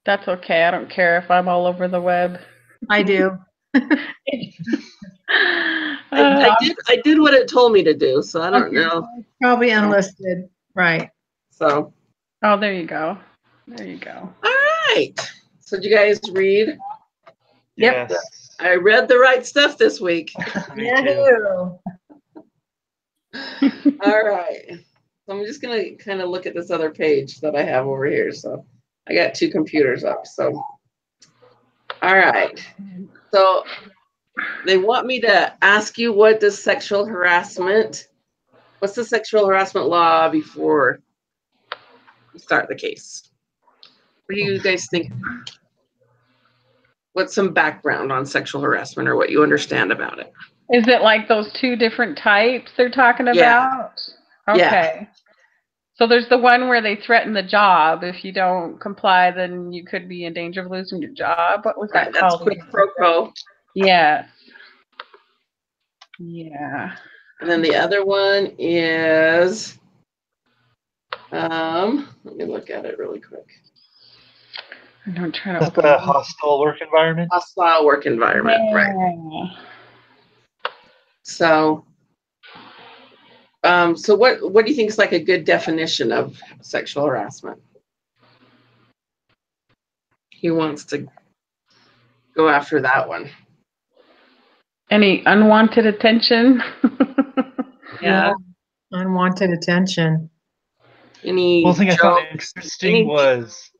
That's okay. I don't care if I'm all over the web. I do. I did what it told me to do, so I don't know. Probably unlisted, right? So. Oh, there you go. There you go. All right. So did you guys read? Yep. Yes. I read the right stuff this week. Me too. All right. So I'm just going to kind of look at this other page that I have over here. So I got 2 computers up. So, all right. So they want me to ask you what's the sexual harassment law before we start the case. What do you guys think? What's some background on sexual harassment or what you understand about it? Is it like those 2 different types they're talking about? Yeah. Okay. Yeah. So there's the one where they threaten the job. If you don't comply, then you could be in danger of losing your job. What was that called? That's quid pro quo. Yes. Yeah. And then the other one is, let me look at it really quick. I'm trying to That's the hostile work environment. Hostile work environment, right? So, so what do you think is like a good definition of sexual harassment? He wants to go after that one. Any unwanted attention? Yeah. Unwanted attention. Any thing I found interesting was.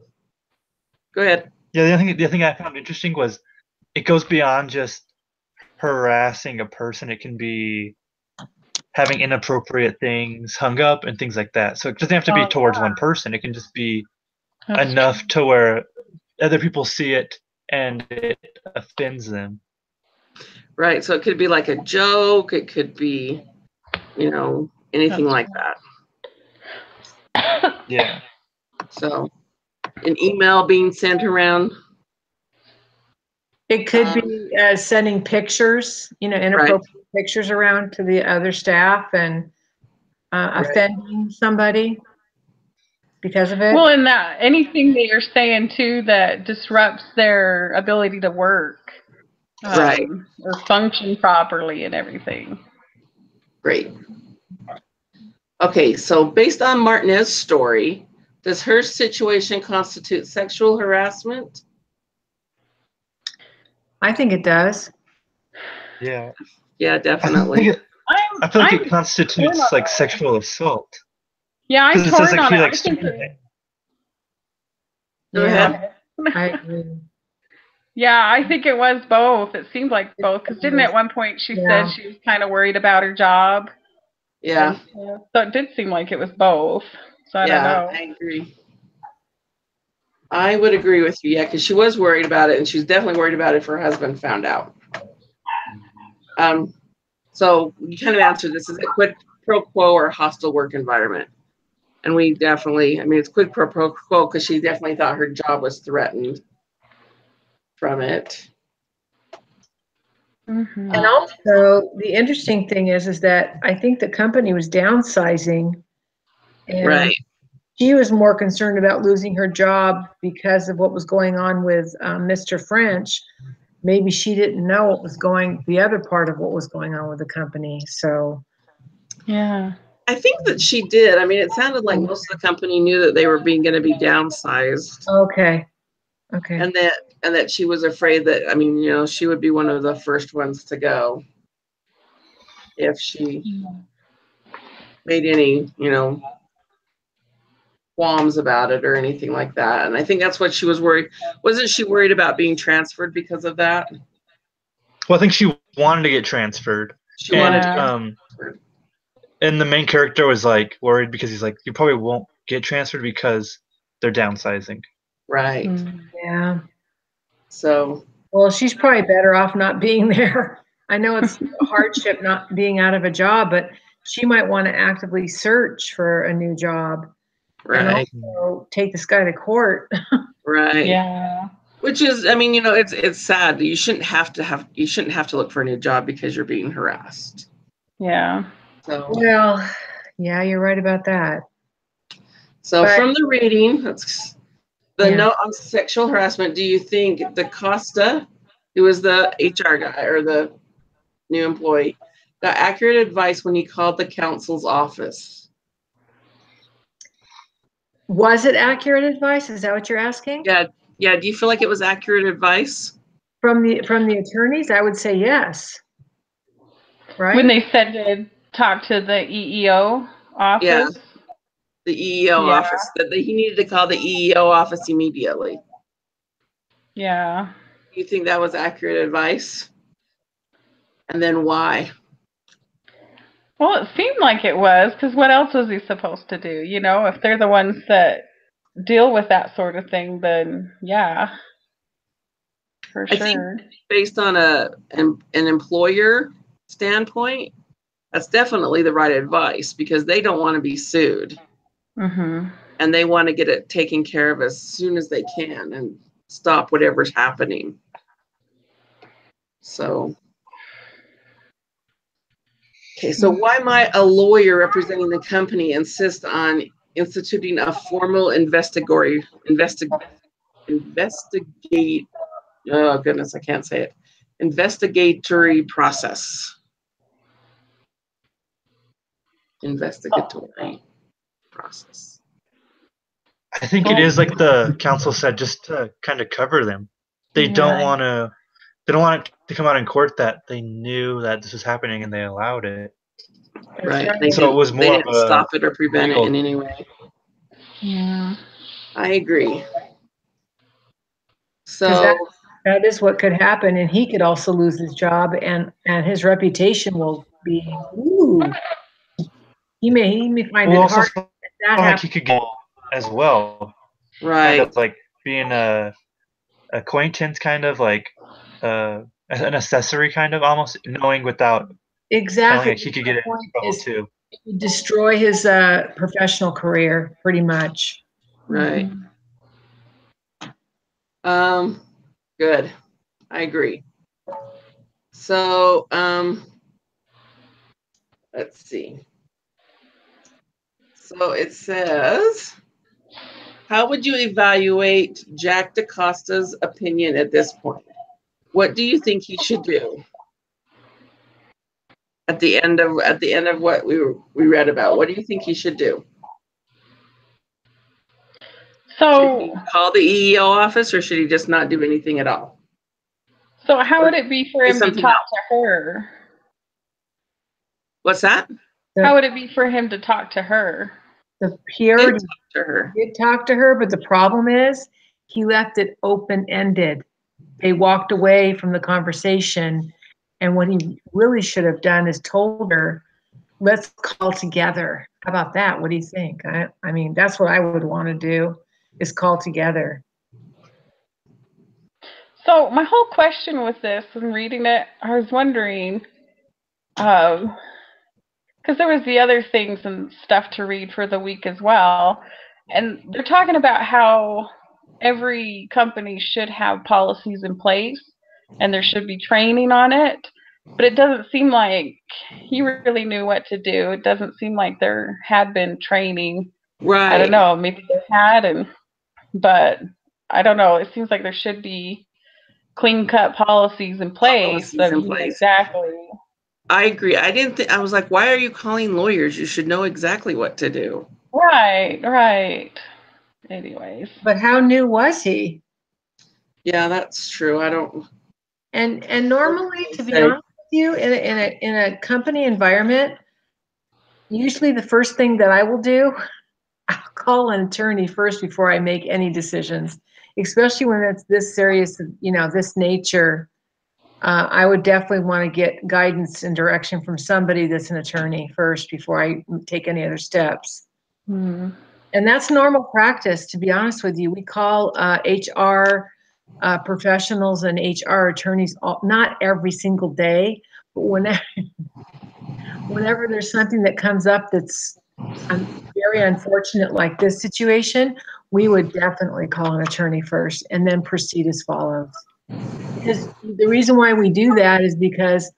Go ahead. Yeah, the thing I found interesting was it goes beyond just harassing a person. It can be having inappropriate things hung up and things like that. So it doesn't have to be towards one person. It can just be enough to where other people see it and it offends them. Right. So it could be like a joke. It could be, anything like that. Yeah. So an email being sent around. It could be sending pictures, inappropriate pictures around to the other staff and offending somebody because of it. Well, and that anything that you're saying too that disrupts their ability to work, or function properly and everything. Great. Okay, so based on Martinez's story, does her situation constitute sexual harassment? I think it does. Yeah. Yeah, definitely. I feel like it constitutes like sexual assault. Yeah, I'm torn on it. Go ahead. I agree. Yeah, I think it was both. It seemed like both. Because didn't at one point she said she was kind of worried about her job? Yeah. So it did seem like it was both. So I don't know. I agree. I would agree with you, because she was worried about it, and she was definitely worried about it if her husband found out. So you kind of answered this. Is it quid pro quo or hostile work environment? And we definitely, it's quid pro quo because she definitely thought her job was threatened from it. Mm-hmm. And also, the interesting thing is that I think the company was downsizing, and she was more concerned about losing her job because of what was going on with Mr. French. Maybe she didn't know the other part of what was going on with the company. So, yeah. I think that she did. It sounded like most of the company knew that they were going to be downsized. Okay. And that she was afraid that, she would be one of the first ones to go if she made any, qualms about it or anything like that. And I think that's what she was worried. Wasn't she worried about being transferred because of that? Well, I think she wanted to get transferred. She wanted to get transferred. And the main character was like worried because he's like, you probably won't get transferred because they're downsizing. Right. Yeah. So. Well, she's probably better off not being there. I know it's a hardship not being out of a job, but she might want to actively search for a new job. Right. And also take this guy to court. Right. Yeah. Which is, it's sad. You shouldn't have to look for a new job because you're being harassed. Yeah. So. Well, yeah, you're right about that. So from the reading, The note on sexual harassment, do you think DaCosta, who was the HR guy or the new employee, got accurate advice when he called the council's office? Was it accurate advice? Is that what you're asking? Yeah. Do you feel like it was accurate advice? From the attorneys, I would say yes. Right? When they said to talk to the EEO office? Yeah. The EEO office. That he needed to call the EEO office immediately. Yeah. You think that was accurate advice? And then why? Well, it seemed like it was, because what else was he supposed to do? You know, if they're the ones that deal with that sort of thing, then yeah, for sure. I think based on an employer standpoint, that's definitely the right advice, because they don't want to be sued. Mm-hmm. And they want to get it taken care of as soon as they can and stop whatever's happening. So, okay, so why might a lawyer representing the company insist on instituting a formal investigate, oh goodness, I can't say it, investigatory process? Investigatory process. I think it is like the council said, just to kind of cover them. They don't want to. They don't want it to come out in court that they knew that this was happening and they allowed it. Right. So it was more they didn't stop it or prevent it in any way. Yeah. I agree. So that is what could happen, and he could also lose his job, and his reputation will be. Ooh, he may find it hard. Like he could go as well, right? Kind of like being a acquaintance, kind of like an accessory, kind of almost knowing without. Exactly. Like he could get in trouble too. It would destroy his professional career, pretty much. Right. Good. I agree. So, let's see. So it says, how would you evaluate Jack DaCosta's opinion at this point? What do you think he should do? At the end of what we read about, what do you think he should do? So, should he call the EEO office, or should he just not do anything at all? So how would it be for him to talk to her? What's that? How would it be for him to talk to her? He already did talk to her, but the problem is he left it open-ended. They walked away from the conversation, and what he really should have done is told her, let's call together. How about that? What do you think? I mean, that's what I would want to do, is call together. So my whole question with this and reading it, I was wondering, because there was the other things and stuff to read for the week as well, and they're talking about how every company should have policies in place and there should be training on it, but it doesn't seem like he really knew what to do. It doesn't seem like there had been training. Right. I don't know, maybe they had, but I don't know. It seems like there should be clean-cut policies in place. Exactly. I agree. I was like, why are you calling lawyers? You should know exactly what to do. Right. Anyways. But how new was he? Yeah, that's true. I don't. And normally, to be honest with you, in a company environment, usually the first thing that I will do, I'll call an attorney first before I make any decisions, especially when it's this serious, this nature. I would definitely want to get guidance and direction from somebody that's an attorney first before I take any other steps. Mm-hmm. And that's normal practice, to be honest with you. We call HR professionals and HR attorneys, not every single day, but whenever there's something that comes up that's very unfortunate, like this situation, we would definitely call an attorney first and then proceed as follows. Because the reason why we do that is because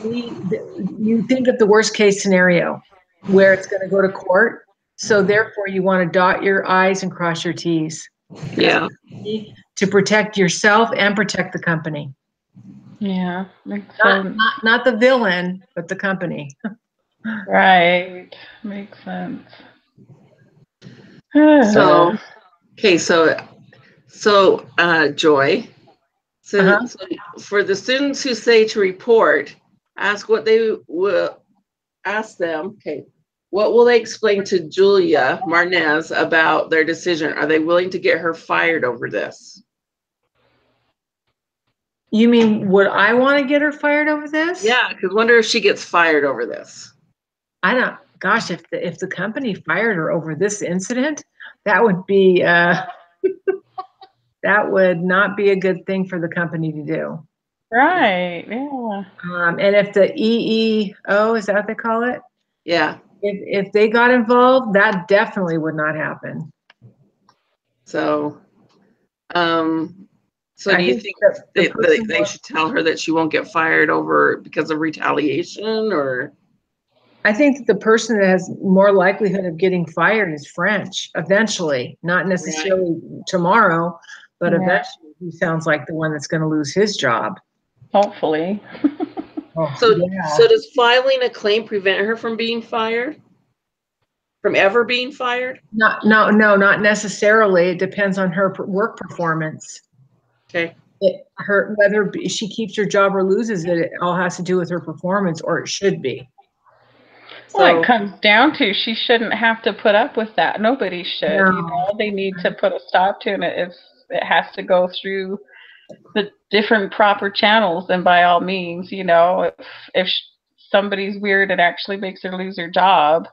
you think of the worst case scenario where it's going to go to court. So therefore, you want to dot your I's and cross your T's. Yeah. To protect yourself and protect the company. Yeah, makes Not, sense. not the villain, but the company. Right, makes sense. So, okay, so Joy, so for the students who say to report, ask what they will ask them. Okay, what will they explain to Julia Martinez about their decision? Are they willing to get her fired over this? You mean, would I want to get her fired over this? Yeah, because wonder if she gets fired over this. I don't. Gosh, if the company fired her over this incident, that would be that would not be a good thing for the company to do. Right. Yeah. And if the EEO, is that what they call it? Yeah. If they got involved, that definitely would not happen. So, so do you think they should tell her that she won't get fired over because of retaliation, or? I think that the person that has more likelihood of getting fired is French eventually, not necessarily tomorrow, but eventually he sounds like the one that's going to lose his job. Hopefully. So does filing a claim prevent her from being fired? From ever being fired? No, not necessarily. It depends on her work performance. Okay. Whether she keeps her job or loses it, it all has to do with her performance, or it should be. Well, it comes down to she shouldn't have to put up with that. Nobody should. No. You know, they need to put a stop to it. If it has to go through the different proper channels, then by all means, you know, if somebody's weird, it actually makes her lose her job,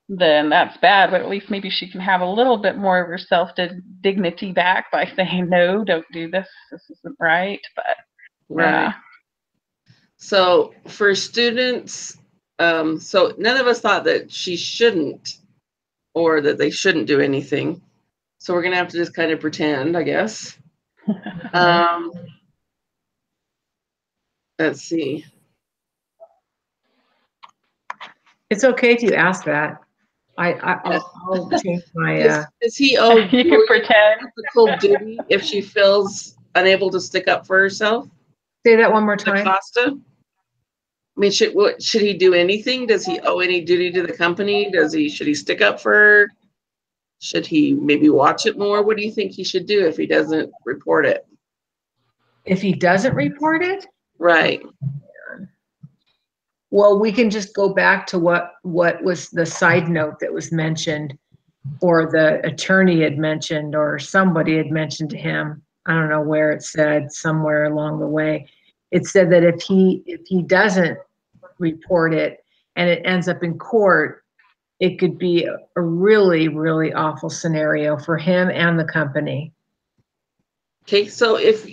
then that's bad. But at least maybe she can have a little bit more of her self-dignity back by saying, no, don't do this. This isn't right. But right. So for students, so none of us thought that she shouldn't, or that they shouldn't do anything. So we're going to have to just kind of pretend, I guess. Let's see. It's okay if you ask that. I'll change my. Does he owe you can pretend ethical duty if she feels unable to stick up for herself? Say that one more time. Acosta? I mean, should he do anything? Does he owe any duty to the company? Should he stick up for her? Should he maybe watch it more? What do you think he should do if he doesn't report it? If he doesn't report it? Right. Well, we can just go back to what was the side note that was mentioned, or the attorney had mentioned, or somebody had mentioned to him. I don't know where it said, somewhere along the way. It said that if he doesn't report it and it ends up in court, it could be a really, really awful scenario for him and the company. Okay, so if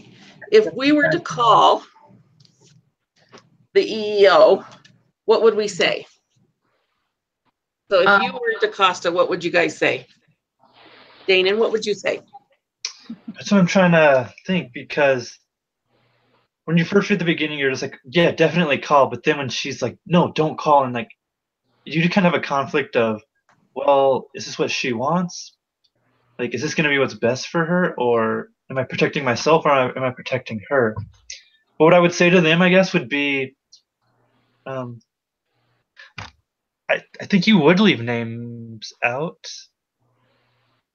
we were to call the EEO, what would we say? So if you were DaCosta, what would you guys say? Danon, what would you say? That's what I'm trying to think, because when you first read the beginning, you're just like, yeah, definitely call. But then when she's like, no, don't call, and like, you kind of have a conflict of, well, is this what she wants? Like, is this going to be what's best for her, or am I protecting myself, or am I protecting her? But what I would say to them, I guess, would be, I think you would leave names out.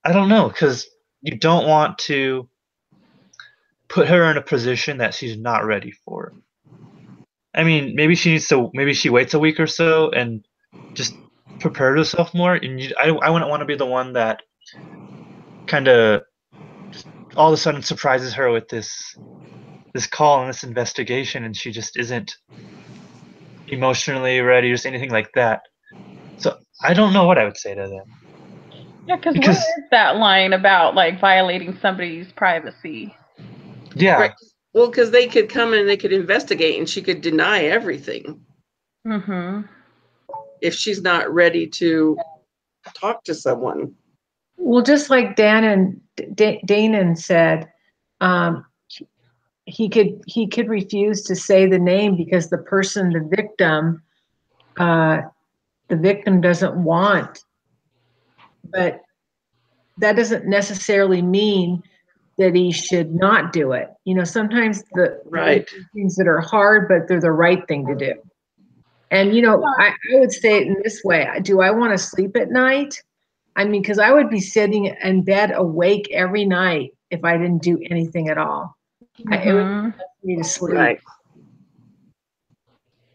I don't know, because you don't want to put her in a position that she's not ready for. I mean, maybe she waits a week or so and just prepare herself more. And I wouldn't want to be the one that kind of all of a sudden surprises her with this call and this investigation, and she just isn't emotionally ready or anything like that. So I don't know what I would say to them. Yeah, because where is that line about like violating somebody's privacy? Yeah. Right. Well, because they could come and they could investigate, and she could deny everything. Mm-hmm. If she's not ready to talk to someone. Well, just like Danon said, he could refuse to say the name because the person, the victim doesn't want but that doesn't necessarily mean that he should not do it. You know, sometimes the Right. things that are hard, but they're the right thing to do. And, you know, I would say it in this way. Do I want to sleep at night? I mean, because I would be sitting in bed awake every night if I didn't do anything at all. It would be me to sleep. Right.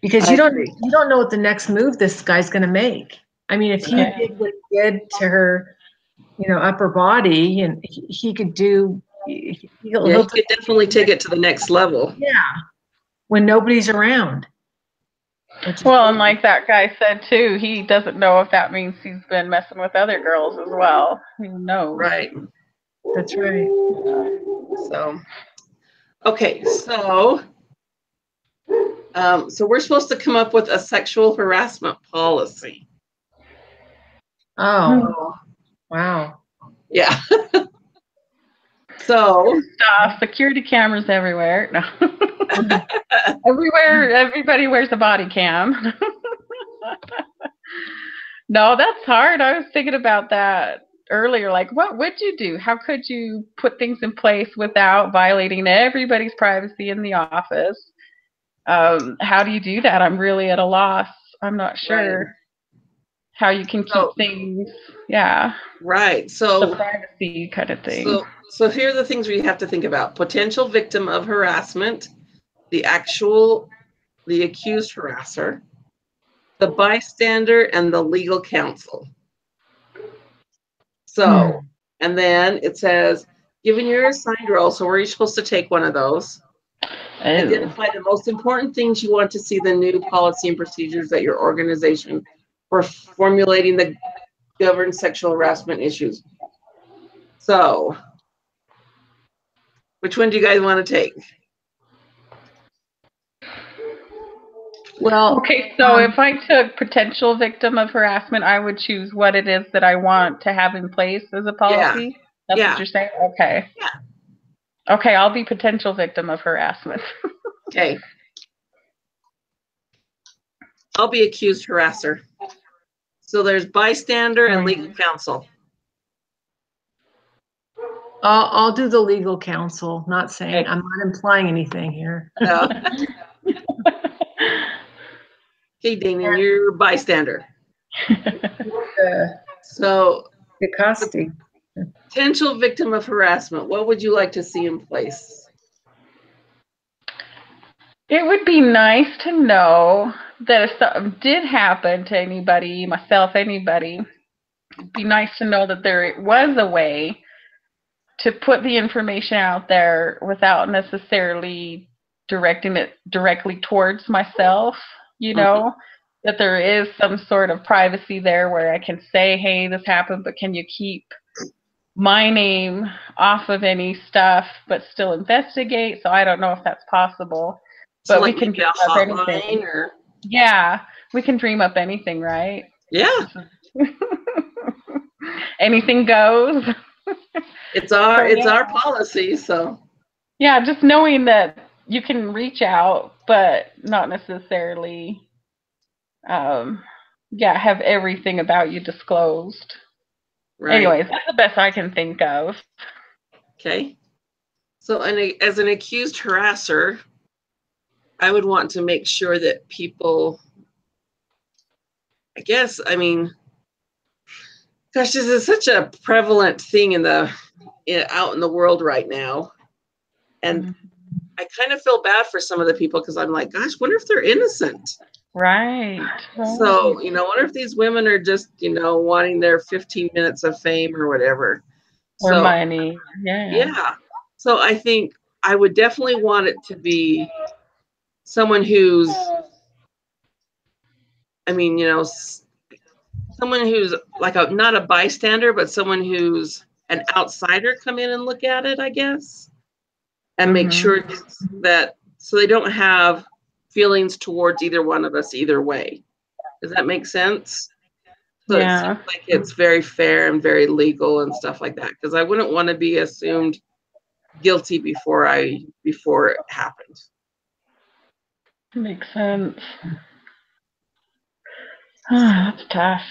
Because I you agree. don't know what the next move this guy's going to make. I mean, if he Right. did what he did to her, you know, upper body, and he could do. Yeah, he could definitely take it to the next level. Yeah, when nobody's around. Well, and like that guy said too, he doesn't know if that means he's been messing with other girls as well. Who knows? Right. That's right. So, okay, so we're supposed to come up with a sexual harassment policy. Oh, wow. Yeah. So security cameras everywhere. No. Everywhere, everybody wears a body cam. No, that's hard. I was thinking about that earlier. Like, what would you do? How could you put things in place without violating everybody's privacy in the office? How do you do that? I'm really at a loss. I'm not sure how you can keep things, right. So the privacy kind of thing. So here are the things we have to think about: potential victim of harassment, the accused harasser, the bystander, and the legal counsel. So, and then it says, given your assigned role, so where are you supposed to take one of those? Identify the most important things you want to see the new policy and procedures at your organization for formulating the governed sexual harassment issues. So, which one do you guys want to take? Well, okay, so if I took potential victim of harassment, I would choose what it is that I want to have in place as a policy. That's what you're saying? Okay. Yeah. Okay, I'll be potential victim of harassment. Okay. I'll be accused harasser. So there's bystander and legal counsel. I'll do the legal counsel. Not saying, I'm not implying anything here. No. Okay, Damien, you're bystander. So, Custody. Potential victim of harassment. What would you like to see in place? It would be nice to know that if something did happen to anybody, myself, anybody, it'd be nice to know that there was a way to put the information out there without necessarily directing it directly towards myself, you know, that there is some sort of privacy there where I can say, hey, this happened, but can you keep my name off of any stuff but still investigate? So I don't know if that's possible. But we can dream up anything. Yeah, we can dream up anything, right? Yeah. Anything goes. It's our policy, so. Yeah, just knowing that you can reach out, but not necessarily, have everything about you disclosed. Right. Anyways, that's the best I can think of. Okay. So, as an accused harasser, I would want to make sure that people, gosh, this is such a prevalent thing out in the world right now. And I kind of feel bad for some of the people because I'm like, gosh, wonder if they're innocent. Right. So, wonder if these women are just, wanting their 15 minutes of fame or whatever. Or money. Yeah. Yeah. So I think I would definitely want it to be someone who's, someone who's like not a bystander, but someone who's an outsider come in and look at it, I guess, and make sure that so they don't have feelings towards either one of us either way. Does that make sense? So it seems like it's very fair and very legal and stuff like that, because I wouldn't want to be assumed guilty before it happened. Makes sense. That's tough.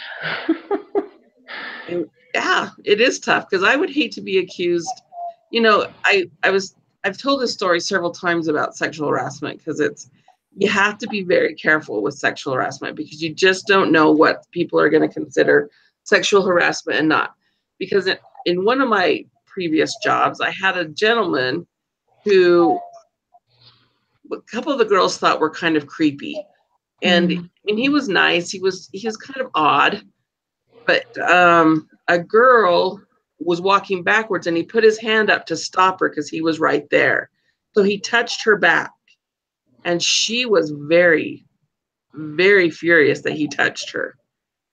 yeah, it is tough because I would hate to be accused. You know, I've told this story several times about sexual harassment because you have to be very careful with sexual harassment because you just don't know what people are going to consider sexual harassment and not. Because in one of my previous jobs, I had a gentleman who a couple of the girls thought were kind of creepy. And I mean, he was nice. He was kind of odd, but a girl was walking backwards and he put his hand up to stop her because he was right there. So he touched her back and she was very, very furious that he touched her.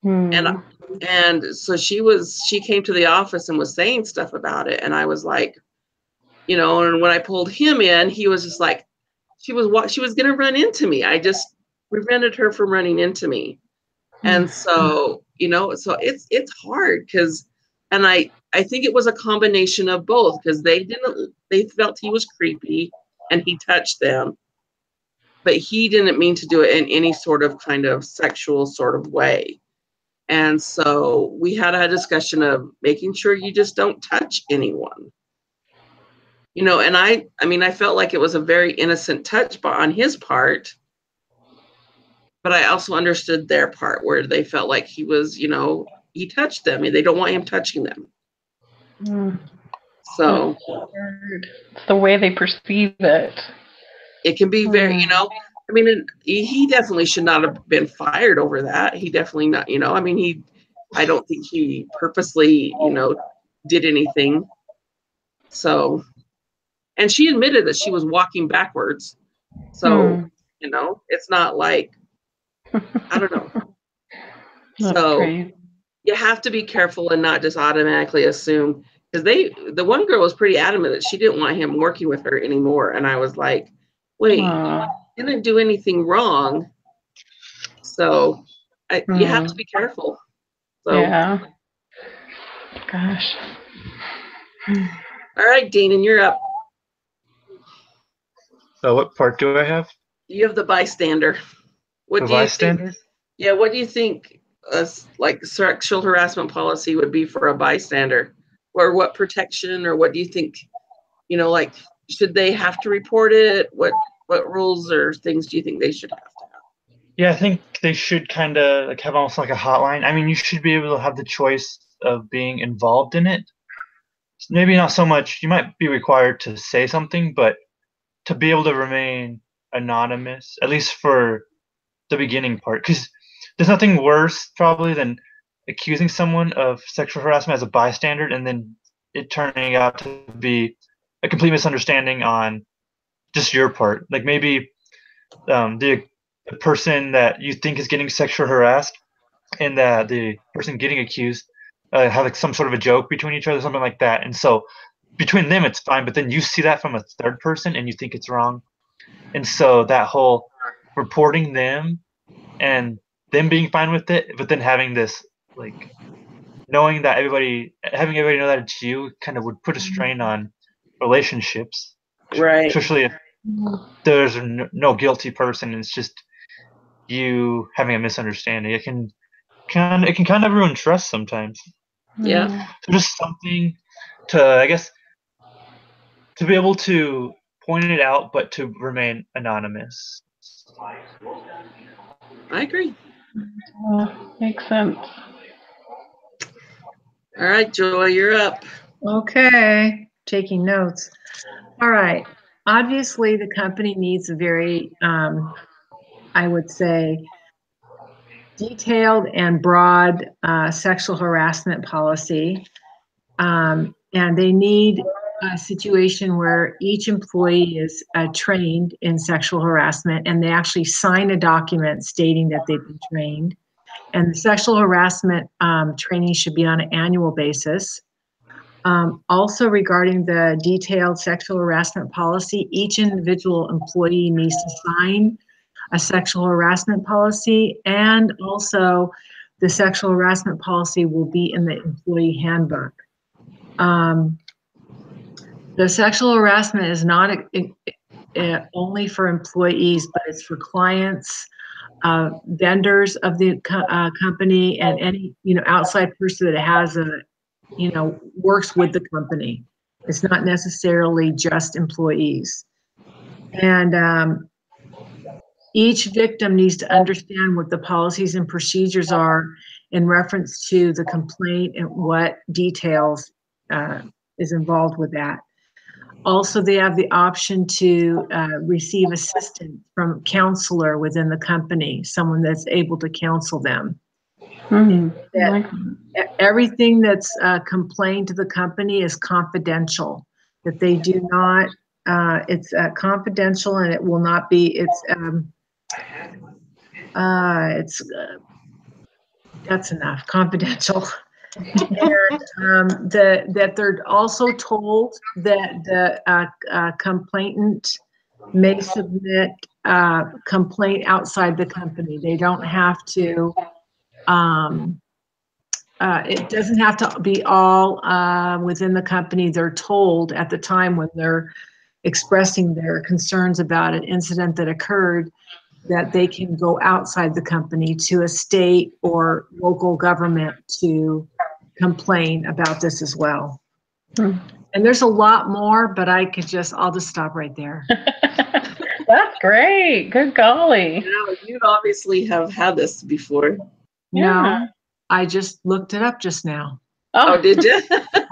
And so she came to the office and was saying stuff about it. And I was like, you know, and when I pulled him in, he was just like, she was going to run into me. I just prevented her from running into me. And so, you know, so it's hard because, and I think it was a combination of both because they felt he was creepy and he touched them, but he didn't mean to do it in any sort of kind of sexual sort of way. And so we had a discussion of making sure you just don't touch anyone. You know, and I mean, I felt like it was a very innocent touch on his part, but I also understood their part where they felt like he was, you know, he touched them and they don't want him touching them. So it's the way they perceive it. It can be very, you know, I mean, he definitely should not have been fired over that. He definitely not, you know, I mean, I don't think he purposely, you know, did anything. So, and she admitted that she was walking backwards. So, you know, it's not like, I don't know. So you have to be careful and not just automatically assume, because the one girl was pretty adamant that she didn't want him working with her anymore. And I was like, wait, he didn't do anything wrong. So you have to be careful. So, yeah. Gosh. All right, Dean, you're up. So what part do I have? You have the bystander. The bystander? What do you think like sexual harassment policy would be for a bystander? Or what protection, or what do you think, you know, like, should they have to report it? What rules or things do you think they should have to have? Yeah, I think they should kind of like have almost like a hotline. I mean, you should be able to have the choice of being involved in it. Maybe not so much, you might be required to say something, but to be able to remain anonymous, at least for the beginning part. Because there's nothing worse probably than accusing someone of sexual harassment as a bystander and then it turning out to be a complete misunderstanding on just your part. Like maybe the person that you think is getting sexual harassed and that the person getting accused have like some sort of a joke between each other, something like that. And so between them it's fine, but then you see that from a third person and you think it's wrong. And so that whole reporting them and them being fine with it, but then having this like knowing that having everybody know that it's you kind of would put a strain on relationships, right? Especially if there's no guilty person, and it's just you having a misunderstanding. It can kind of ruin trust sometimes. Yeah. So just something to, I guess, to be able to point it out, but to remain anonymous. I agree. Makes sense. All right, Joy, you're up. Okay, taking notes. All right. Obviously, the company needs a very, I would say, detailed and broad sexual harassment policy. And they need a situation where each employee is trained in sexual harassment and they actually sign a document stating that they've been trained. And the sexual harassment training should be on an annual basis. Also, regarding the detailed sexual harassment policy, each individual employee needs to sign a sexual harassment policy, and also the sexual harassment policy will be in the employee handbook. The sexual harassment is not only for employees, but it's for clients, vendors of the company, and any outside person that has works with the company. It's not necessarily just employees. And each victim needs to understand what the policies and procedures are in reference to the complaint and what details is involved with that. Also, they have the option to receive assistance from a counselor within the company, someone that's able to counsel them. Everything that's complained to the company is confidential, that they do not, it's confidential, and it will not be, that's enough, confidential. And that they're also told that the complainant may submit a complaint outside the company. They don't have to, it doesn't have to be all within the company. They're told at the time when they're expressing their concerns about an incident that occurred, that they can go outside the company to a state or local government to complain about this as well. And there's a lot more, but I'll just stop right there. That's great. Good golly. Now, you'd obviously have had this before. No, I just looked it up just now. Oh, did you?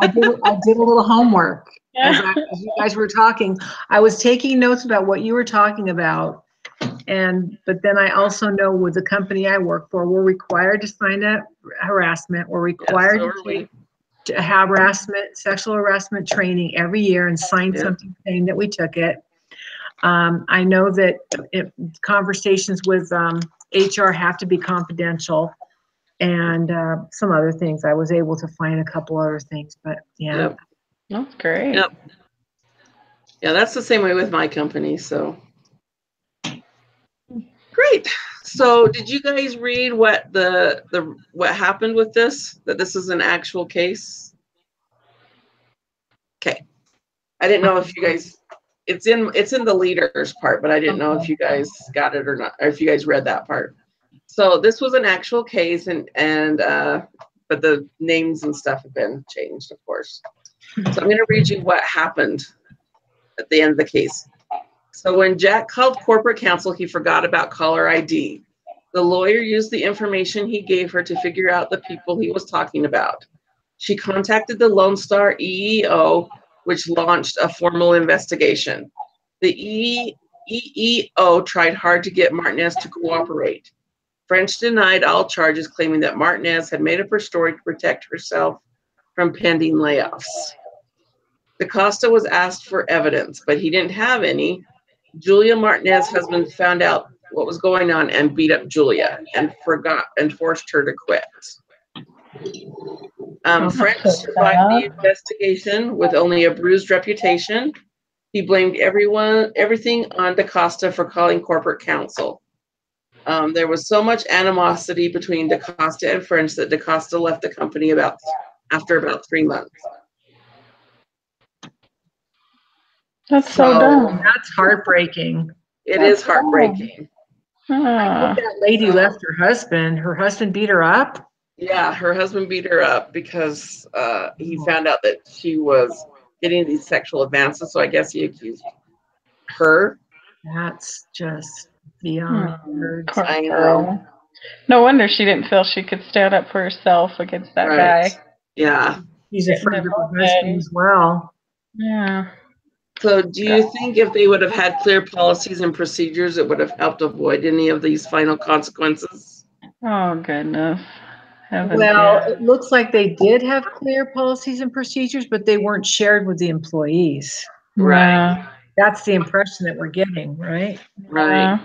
I did a little homework as you guys were talking. I was taking notes about what you were talking about. But then I also know with the company I work for, we're required to sign up harassment. We're required to have sexual harassment training every year and sign something saying that we took it. I know that conversations with HR have to be confidential, and some other things. I was able to find a couple other things, but yeah. Yep. That's great. Yep. Yeah, that's the same way with my company, so. Great. So did you guys read what what happened with this? That this is an actual case? Okay. I didn't know if you guys, it's in the leaders part, but I didn't know if you guys got it or not, or if you guys read that part. So this was an actual case, but the names and stuff have been changed, of course. So I'm going to read you what happened at the end of the case. So when Jack called corporate counsel, he forgot about caller ID. The lawyer used the information he gave her to figure out the people he was talking about. She contacted the Lone Star EEO, which launched a formal investigation. The EEO tried hard to get Martinez to cooperate. French denied all charges, claiming that Martinez had made up her story to protect herself from pending layoffs. DaCosta was asked for evidence, but he didn't have any. Julia Martinez's husband found out what was going on and beat up Julia and forced her to quit. French survived the investigation with only a bruised reputation. He blamed everything on DaCosta for calling corporate counsel. There was so much animosity between DaCosta and French that DaCosta left the company after about 3 months. That's so dumb. That's heartbreaking. It is heartbreaking. I hope that lady left her husband. Her husband beat her up? Yeah, her husband beat her up because he found out that she was getting these sexual advances, so I guess he accused her. That's just beyond words. I know. No wonder she didn't feel she could stand up for herself against that guy. Yeah. He's afraid of her husband as well. Yeah. So do you think if they would have had clear policies and procedures, it would have helped avoid any of these final consequences? Oh, goodness. It looks like they did have clear policies and procedures, but they weren't shared with the employees. Right. That's the impression that we're getting, right? Right.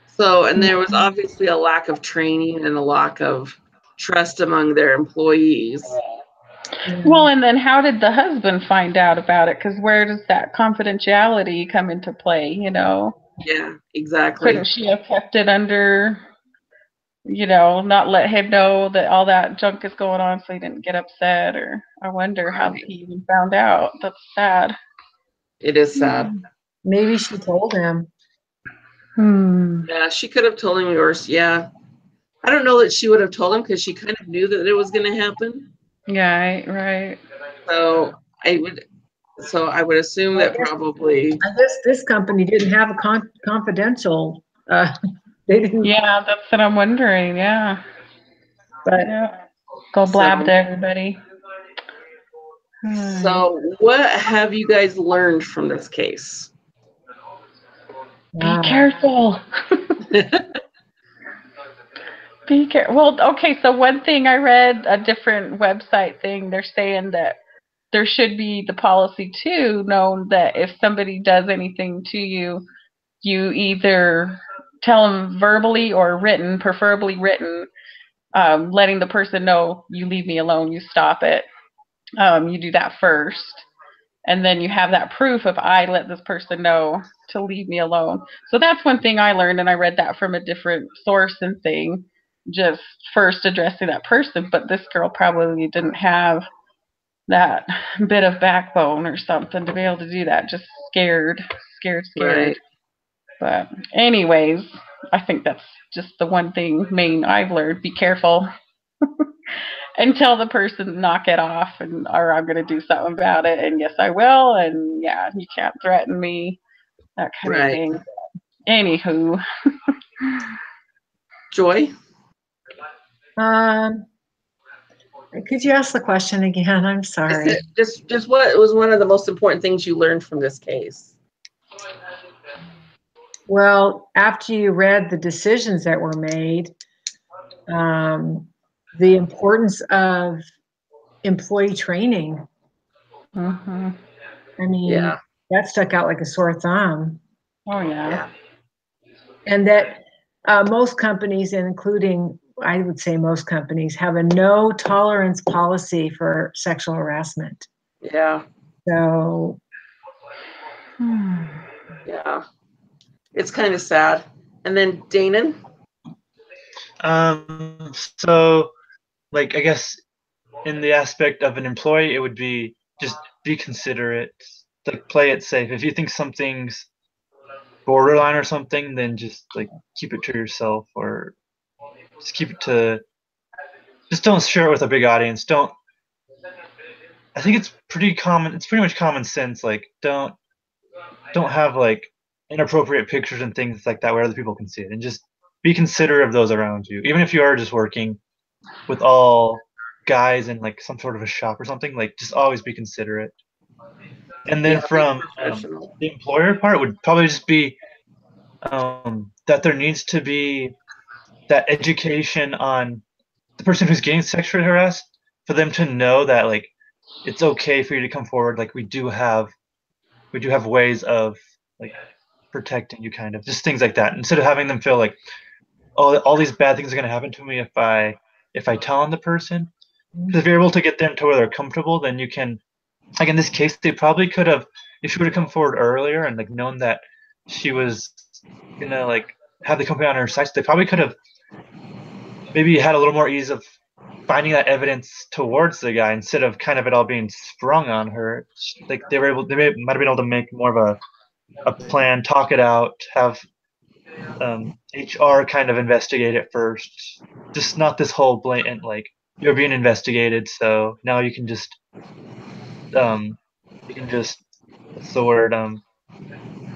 So, and there was obviously a lack of training and a lack of trust among their employees. Well, and then how did the husband find out about it? Because where does that confidentiality come into play, Yeah, exactly. Couldn't she have kept it under, not let him know that all that junk is going on so he didn't get upset? Or I wonder how he even found out. That's sad. It is sad. Maybe she told him. Yeah, she could have told him yours. Yeah. I don't know that she would have told him because she kind of knew that it was going to happen. Yeah, right. So I would assume that probably. I guess this company didn't have a confidential. They didn't. Yeah, that's what I'm wondering. Yeah. But Yeah. Go blab to everybody. So what have you guys learned from this case? Be careful. Be careful. Well, okay, so one thing I read, a different website thing, they're saying that there should be the policy too, known that if somebody does anything to you, you either tell them verbally or written, preferably written, letting the person know you leave me alone, you stop it. You do that first. And then you have that proof of I let this person know to leave me alone. So that's one thing I learned, and I read that from a different source and thing, just first addressing that person. But this girl probably didn't have that bit of backbone or something to be able to do that. Just scared. Right. But anyways, I think that's just the one thing main I've learned. Be careful. And tell the person knock it off, and or I'm gonna do something about it, and yes I will, and yeah, you can't threaten me, that kind of thing. Anywho. Joy? Could you ask the question again? I'm sorry. Just what was one of the most important things you learned from this case? Well, after you read the decisions that were made, the importance of employee training. Mm-hmm. I mean, that stuck out like a sore thumb. Oh, yeah. And that most companies, including, I would say most companies, have a no tolerance policy for sexual harassment. Yeah. So. Yeah. It's kind of sad. And then Danon? So, like, I guess in the aspect of an employee, it would be just be considerate, like play it safe. If you think something's borderline or something, then just like keep it to yourself, or just keep it to. Just don't share it with a big audience. Don't. I think it's pretty common. It's pretty much common sense. Like, don't have like inappropriate pictures and things like that where other people can see it, and just be considerate of those around you. Even if you are just working with all guys in like some sort of a shop or something, like just always be considerate. And then from the employer part would probably just be that there needs to be that education on the person who's getting sexually harassed, for them to know that like it's okay for you to come forward. Like we do have ways of like protecting you, kind of just things like that, instead of having them feel like, oh, all these bad things are going to happen to me if I tell on the person. Because if you're able to get them to where they're comfortable, then you can, like in this case, they probably could have, if she would have come forward earlier and like known that she was gonna like have the company on her side, they probably could have maybe had a little more ease of finding that evidence towards the guy, instead of kind of it all being sprung on her. Like they might have been able to make more of a plan, talk it out, have HR kind of investigate it first. Just not this whole blatant like you're being investigated, so now you can just what's the word,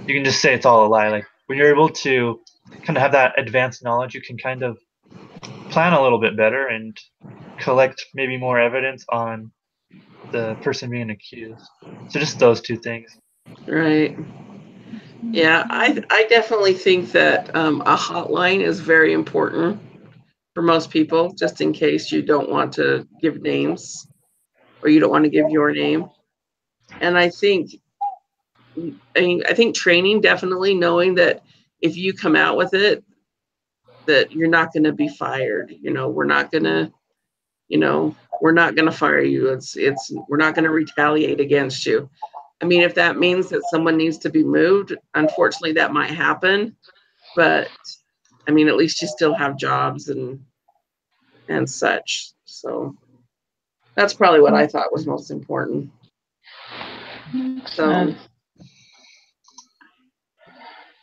you can just say it's all a lie. Like when you're able to kind of have that advanced knowledge, you can kind of plan a little bit better and collect maybe more evidence on the person being accused. So just those two things. Right. Yeah, I definitely think that a hotline is very important for most people, just in case you don't want to give names or you don't want to give your name. And I think training, definitely knowing that if you come out with it, that you're not going to be fired. We're not going to fire you. We're not going to retaliate against you. I mean, if that means that someone needs to be moved, unfortunately that might happen, but I mean, at least you still have jobs and such. So that's probably what I thought was most important. So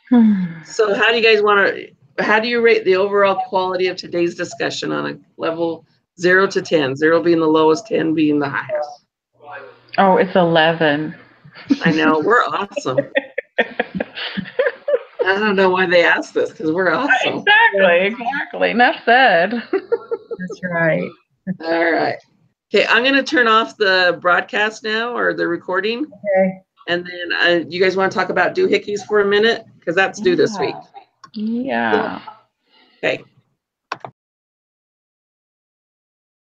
how do you guys how do you rate the overall quality of today's discussion on a level 0 to 10. 0 being the lowest, 10 being the highest. Oh, it's 11. I know, we're awesome. I don't know why they asked this, because we're awesome. Exactly. Enough said. That's right. All right. Okay, I'm going to turn off the broadcast now, or the recording. Okay. And then you guys want to talk about doohickeys for a minute? Because that's due this week. Yeah. Okay.